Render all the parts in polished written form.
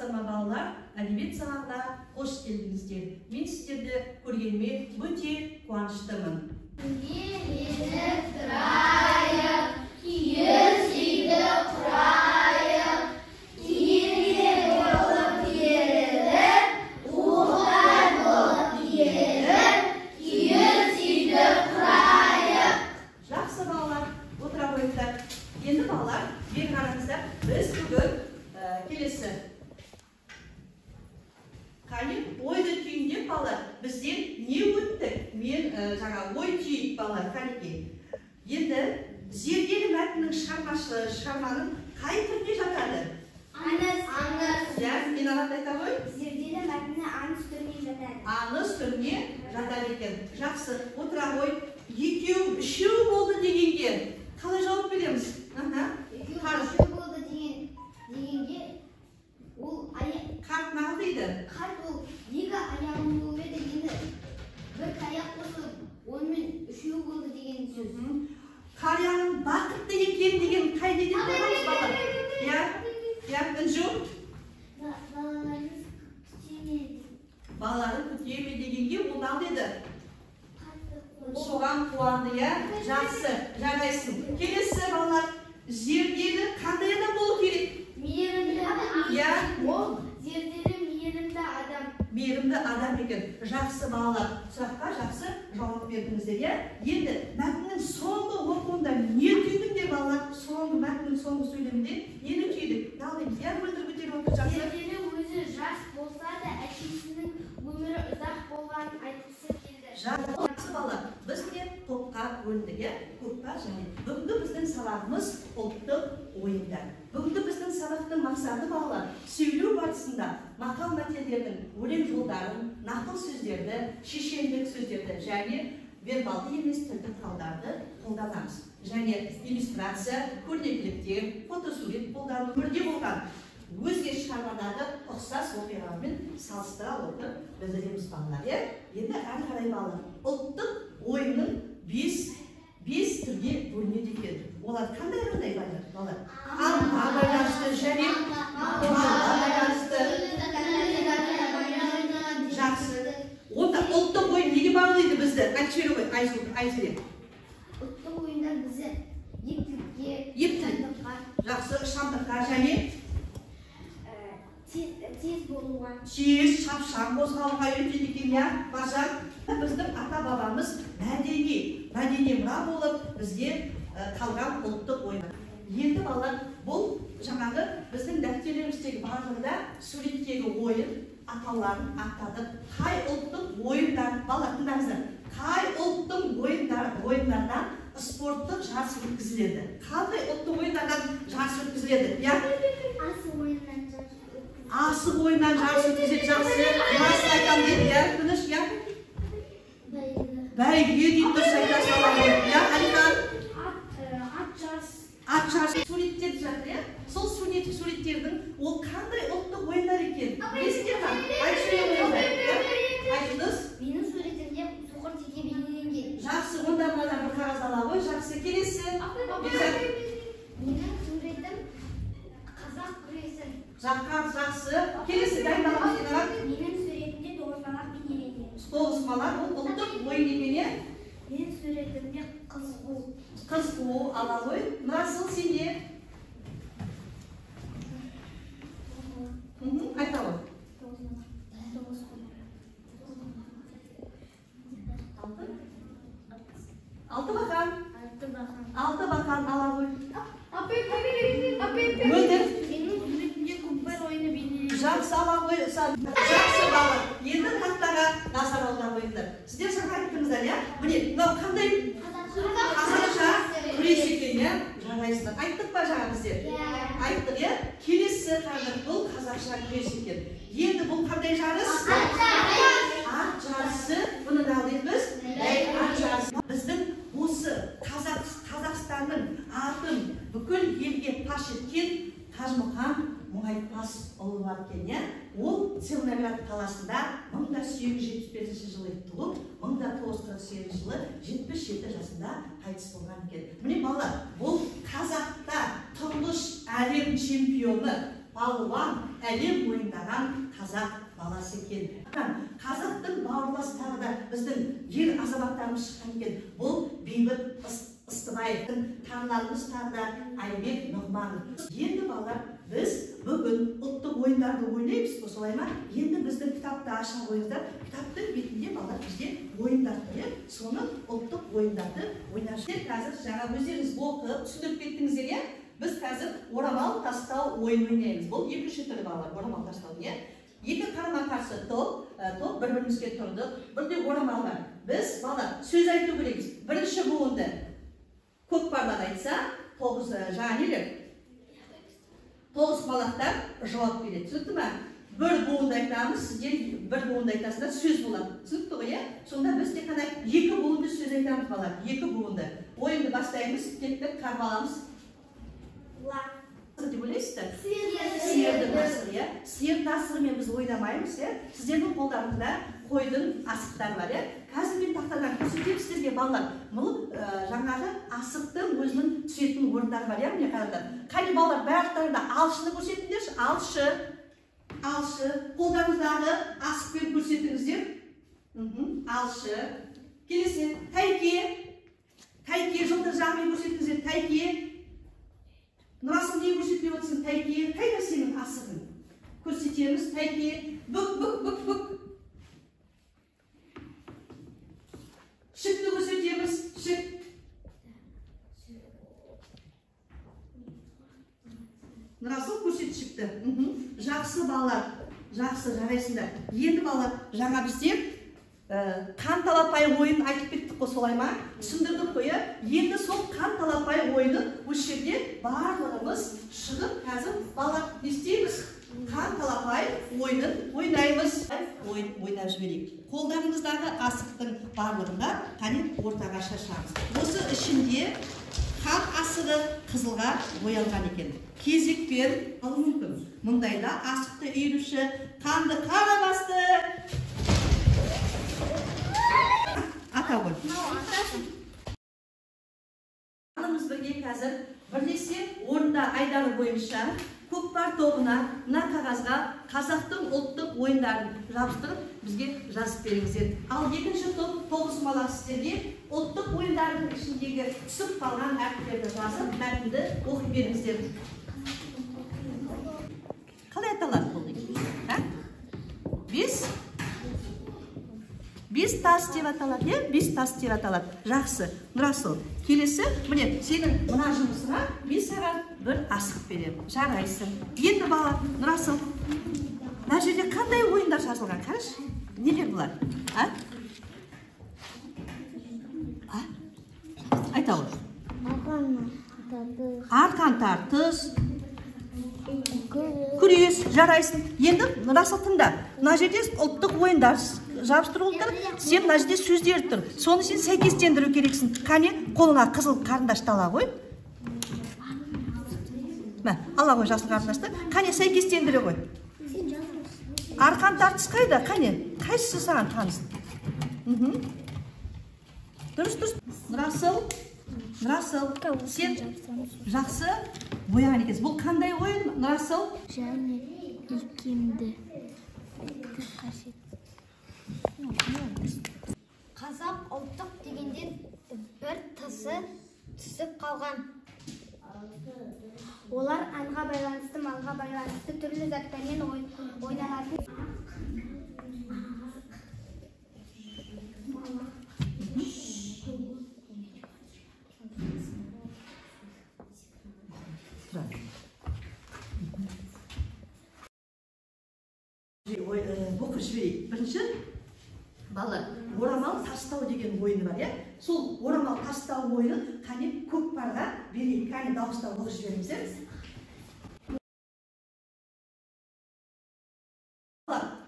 Саламатсыздар ма балалар? Әдебиет сабағына қош келдіңіздер. Мен сіздерді көргеніме өте қуаныштымын. Менің тұрайым, киіз үйді құрайым, киелі болып керіліп, уғар болып еріп, киіз үйді құрайым. Жақсы балалар, отыра қойыңыздар. Енді балалар, бері қараңыздар, біз бүгін келесі ойды түйіндеп балалар, бізден не өттік? Мен жаңа ой түйіп балалар, қанекей. Енді зерделі мәтіннің шығарманың қай түріне жатады? Аңыз. Мен ағат айта ғой? Зерделі мәтіні аңыз түріне жатады. Аңыз түріне жатады екен. Жақсы, отыра ғой. Екеу, үшеу болды дегенге қалай жауап береміз? Үшеу болды дегенге ол қарт нағы дейді? Қарт ол екі аяғын болды дегенді бір аяқ қосып, онымен үшеу болды деген сөз. Қарияның бақытты екен деген қай неден боламыз балалар? Я үнжу? Балаларымыз күтемеді. Балаларын күтеме дегенге ол нағы деді? Соған қуанды, жақсы, жарайсың. Келесі балалар, зерделі қандай адам болу керек? Мейірімді адам. Ол зерделі мейірімді адам. Мейірімді адам екен. Жақсы балалар, сұраққа жақсы жауап бердіңіздер. Енді мәтіннің соңғы оқуында не түйдіңдер балалар? Соңғы мәтіннің соңғы сөйлемінде нені түйдік? Далдаймыз, мөлдір көтеріп отыр жақсы. Зерделі өзі жас болса да, әкесінің өмірі ұзақ болғанын айтқысы келді. Жақсы балалар, біз міне топқа бөліндік, топқа және бүгінгі біздің сабағымыз ұлттық ойындар. Бүгінгі біздің сабақтың мақсаты балалар, сөйлеу барысында мақал мәтелдердің өлең жолдарын, нақыл сөздерді, шешендік сөздерді және вербалды емес тілдік құралдарды қолданамыз. Және иллюстрация, көрнекіліктер, фотосурет қолдану өмірде болған өзге шығармадағы ұқсас оқиғалармен салыстыра отырып білдіреміз балалар. Енді әрі қарай балалар, ұлттық ойынның 5 түрге бөлінеді екен. Олар қандай балалар? Аңға байланысты және ойынға байланысты. Жақсы. Онда ұлттық ойын неге бағалайды бізді? Айтшы ғой, Айзеле. Ұлттық ойындар бізді ептілікке, шындыққа, жақсы, шындыққа және тез болуға, тез, шапшаң қозғалуға үйретеді екен, Маржан. Біздің ата-бабамыз мәдени мұра болып бізге қалған ұлттық ойын. Енді балалар, бұл жаңағы біздің дәптерлеріміздегі барлығында суреттегі ойын атауларын аттадық. Қай ұлттық ойындар, балалар тыңдаңыздар, қай ұлттың ойындардан спорттық жарыс өткізіледі? Қандай ұлттық ойындардан жарыс өткізіледі? асық ойыннан жарыс өткізіледі. Асық ойыннан жарыс өткізіледі, жақсы. Расын айтам деді, күніш, бәйге дейді, дұрыс айтасың алады. Әлихан? Ат жарысы. Суреттерді жатыр, сол суреттердің ол қандай ұлттық ойындар екен? Есіңдер ма? Айтыңыз. Менің суретімде соқыр теке бейнеленген. Жақсы, онда мынадан бір қағаз ала ғой, жақсы. Келесі. Менің суретім қазақ күресін. Жақсы. Келесі дайындаламыз екен. Менің суретімде тоғызқұмалақ бейнеленген. Тоғызқұмалақ ол ұлттық ойын екен. Менің суретімде қыз қуу. Қыз қуу ала ғой. Насыл сенде? Айта ғой. Алты бақан. Алты бақан ала ғой. Мөлдір. Менің суретімде көкпар ойыны бейнеленген. Жақсы ала ғой. Жақсы бала. Енді тақтаға назар аударып қойыңыздар. Сіздер жаңа айттыңыздар, міне, мынау қандай қазақша күрес екен, жарайсыздар. Айттық па жаңа біздер? Айттық, келесі қазір бұл қазақша күрес екен. Енді бұл қандай жарыс? Ат жарысы. Бұны да алдыңыз? Ат жарысы. Біздің осы Қазақстанның атын бүкіл елге паш еткен Қажымұқан Мұңайтпас ұлы бар екен, ол Целиноград қаласында 1875 жылы туып, 1948 жылы 77 жасында қайтыс болған екен. Міне балалар, бұл қазақта тұңғыш әлем чемпионы балуан, әлем мойындаған қазақ баласы екен. Қазақтың бауырлас тағы да біздің ер азаматтарымыз шыққан екен. Бұл Бейбіт Ыстыбаевтың таныларымыз тағы да Айбек Нұғманов. Енді балалар, біз бүгін ұлттық ойындарды ойнаймыз, солай ма? Енді біздің кітапты аша қойыңыздар. Кітаптың бетінде балалар бізде ойындар тұр, соны ұлттық ойындарды ойнап жүрміз. Қазір жаңа өздеріңіз оқып, түсіндіріп кеттіңіздер, иә? Біз қазір орамал тастау ойын ойнаймыз. Бұл екінші түрі балалар, орамал тастау, иә? Екі қарама-қарсы топ бір-бірімізге тұрды. Бірде орамал бар. Біз балалар сөз айту керекпіз. Бірінші буынды көкпардан айтса, 9 жаңа нелер? 9 балақтар жауап береді. Түсінікті ме? Бір буынды айтамыз, сіздер бір буынды айтасыңдар, сөз болады. Түсінікті ғой, иә? Сонда біз тек қана екі буынды сөз айтамыз балалар. Екі буынды. Ойынды бастаймыз, тектік қарып аламыз. Деп ойлайсыздар? Сиырды тасығы, иә? Сиыр тасығымен біз ойнамаймыз, иә? Сіздердің қолдарыңызда қойдың асықтары бар, иә? Қазір мен тақтадан көрсетемін сіздерге балалар. Бұл жаңағы асықтың өзінің түсетін орындары бар, иә? Міне қараңдар. Қане балалар, барлықтарында алшыны көрсетіңдерші, алшы. Қолдарыңыздағы асықпен көрсетіңіздер. Алшы. Келесі, тайке, жылтыр жағымен көрсетіңіздер, тайке. Нұрасыл не көрсетпей отырсың, тайке? Қайда сенің асығың? Көрсетеміз, тайке. Бүк. Шыкты көрсетеміз, шык. Нұрасыл көрсет шыкты. Жақсы балалар, жақсы жарайсыңдар. Енді балалар, жаңа біздер қан талапай ойын айтып кеттік қой, солай ма? Түсіндірдік қой, енді сол қан талапай ойыны осы жерде барлығымыз шығып, қазір балалар не істейміз? Қан талапай ойынын ойнаймыз. Ойнап жіберейік. Қолдарыңыздағы асықтың барлығында қане ортаға шашамыз. Осы ішінде қан асығы қызылға боялған екен. Кезекпен алу мүмкін. Мұндайда асықты үйіруші қанды қара басты. Ата ғой. Анымыз бірге қазір бірлесе орында айдары бойынша көкпар тобына мына қағазға қазақтың ұлттық ойындарын жабыстырып бізге жазып беріңіздер. Ал екінші топ 9 бала сіздерге ұлттық ойындардың ішіндегі түсіп қалған әріптерді жазып, мәтінді оқып беріңіздер. Қалай аталады бұл деген? Бес тас деп аталады, бес тас деп аталады. Жақсы, Нұрасыл. Келесі, міне, сенің мына жұмысыңа мен саған бір асық беремін. Жарайсың. Енді бала, Нұрасыл, мына жерде қандай ойындар жазылған? Қараш, нелер бұлар? Айта ғой. Арқан тартыс. Күрес, жарайсың. Енді Нұрасыл тыңда. Мына жерде ұлттық ойындар жабыстырылып тұр. Сен мына жерде сөздер тұр. Соны сен сәйкестендіру керексің. Қане, қолыңа қызыл қарындашты ала ғой. Ала ғой жасыл қарындашты. Қане, сәйкестендіре ғой. Арқан тартыс қайда? Қане, қайсысы саған таныс? Дұрыс. Нұрасыл, сен жақсы бояған екенсің. Бұл қандай ойын, Нұрасыл? Және икемді. Қазақ ұлттық дегенде бір тысы түсіп қалған. Олар аңға байланысты, малға байланысты түрлі заттармен ойналатын. Оқып жіберейік. Бірінші, балалар, орамал тастау деген ойыны бар, иә? Сол орамал тастау ойынын қане көкпарға берейік. Қане дауыстау оқып жіберіңіздер.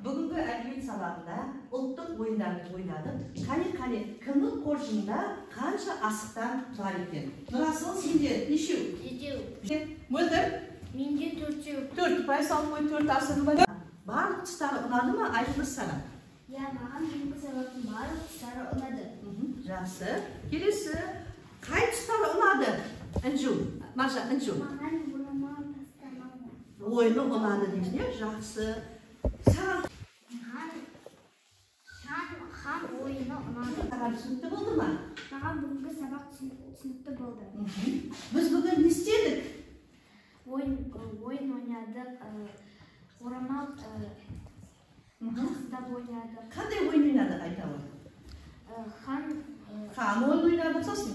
Бүгінгі әдебиет сабағында ұлттық ойындарды ойнадық. Қане, кімнің қоржынында қанша асықтан бар екен? Нұрасыл, сенде нешеу? 7. Мөлдір? Менде 4. 4. Бай салып қой, 4 асығы бар. Барлық тұстары ұнады ма? Айтылды саған. Я, маған менгі сабақтың барлық тұстары ұнады. Жақсы. Келесі, қай тұстары ұнады? Інжу. Маржа, інжу. Маған орамал тастамау. ойыны ұнады дейміз, не? Жақсы. Саған хан ойыны ұнады. саған түсінікті болды ма? Маған бүгінгі сабақ түсінікті болды. Біз бүгін не істедік? Ойын ойнадық, орамал тастап ойнадық. Қандай ойын ойнадық айта ғой? Хан ойын ойнадық сосын?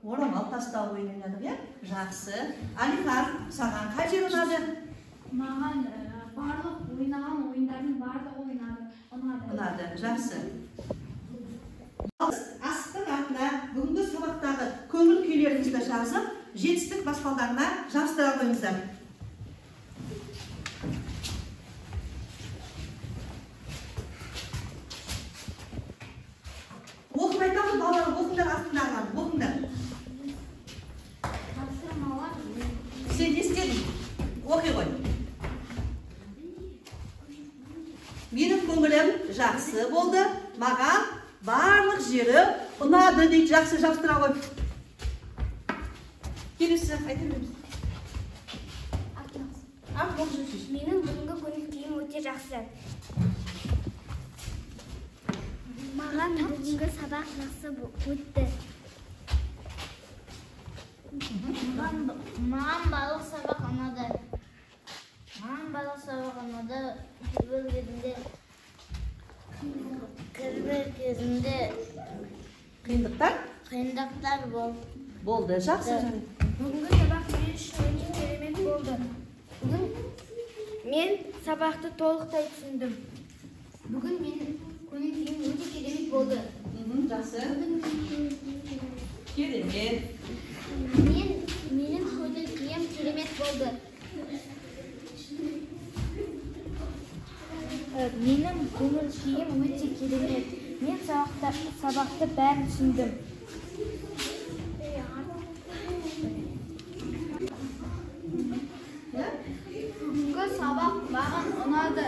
орамал тастау ойын ойнадық, иә? Жақсы. Алихан, саған қай жер ұнады? Маған барлық ойнаған ойындардың барлығы ұнады. Жақсы. Асықтың артына бүгінгі сабақтағы көңіл күйлеріңізді жазып, жетістік баспалдарына жабыстыра қойыңыздар. Оқып айтамын, балалар, оқыңдар астындағылар, оқыңдар. Сен не істедің? Оқи ғой. Менің көңілім жақсы болды, маған барлық жері ұнады дейді, жақсы жабыстыра ғой. Келесі, айта береміз. Менің бүгінгі көңіл-күйім өте жақсы. Маған бүгінгі сабақ жақсы өтті. Маған барлық сабақ ұнады. Кірбір кезінде қиындықтар болды. Жақсы. Бүгінгі сабақ мен үшін өте керемет болды. Бүгін мен сабақты толықтай түсіндім. Бүгін менің көңіл-күйім өте керемет болды. Жақсы. Керемет. Менің көңіл-күйім керемет болды. Менің көңіл-күйім өте керемет. Мен сабақты бәрін түсіндім. Бүгінгі сабақ маған ұнады.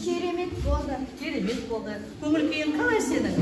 Керемет болды. Көңіл күйің қалай сенің?